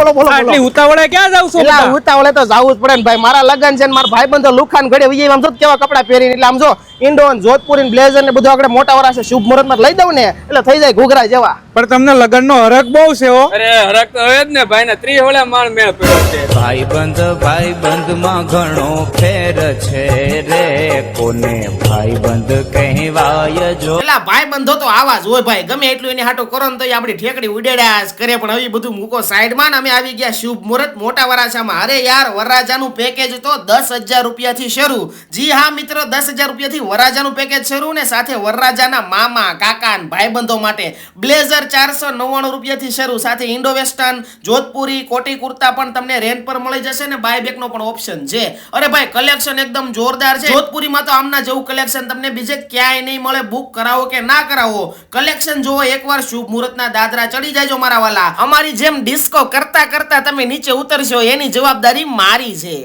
બોલો બોલો આટલી ઉતાવળે ક્યાં જાવ છો એટલે બધા? ઉતાવળે તો જાવું જ પડે ને ભાઈ, મારા લગન છે ને મારા ભાઈબંધો લુખાન ઘડે વિજય આમ જો કેવા કપડા પહેરીને, એટલે આમ જો ઇન્ડોન જોધપુરી બ્લેઝર ને બધું આપણે મોટા વરાસે શુભ મુહૂર્ત માં લઈ દઉં ને એટલે થઈ જાય ઘૂઘરા જેવા. પણ તમને લગનનો હરખ બહુ છે હો. અરે હરક તો હવે જ ને ભાઈ ના 30 વડા માળ મેળ પડ્યો છે. ભાઈબંધ માં ઘણો ફેર છે રે, કોને ભાઈબંધ કહેવાય જો. પેલા ભાઈબંધો તો આવા જ હોય ભાઈ, ગમે એટલું એની હાટો કરો ને તો આપણી ઠેકડી ઉડેડા જ કરે. પણ હવે બધું મૂકો સાઈડમાં ને અમે આવી ગયા શુભ મુહૂર્ત મોટા વરાછામાં. અરે યાર, વરરાજાનું પેકેજ તો 10,000 રૂપિયાથી શરૂ. જી હા મિત્રો, 10,000 રૂપિયાથી વરરાજાનું પેકેજ શરૂ ને સાથે વરરાજાના મામા કાકા ભાઈબંધો માટે બ્લેઝર 499 રૂપિયાથી શરૂ, સાથે ઇન્ડો વેસ્ટર્ન જોધપુરી કોટી કુર્તા પણ તમને રેન્ટ પર મળી જશે ને બાયબેક નો પણ ઓપ્શન છે. અરે ભાઈ, કલેક્શન એકદમ જોરદાર છે. જોધપુરીમાં તો આમના જેવું કલેક્શન તમને બીજે ક્યાંય નહીં મળે. બુક કરાવો કે ના કરાવો, કલેક્શન જોવો એકવાર, શુભ મુહૂર્તના દાદરા ચડી જાયજો મારા વાલા. અમારી જેમ ડિસ્કો કરતા કરતા તમે નીચે ઉતરશો એની જવાબદારી મારી છે.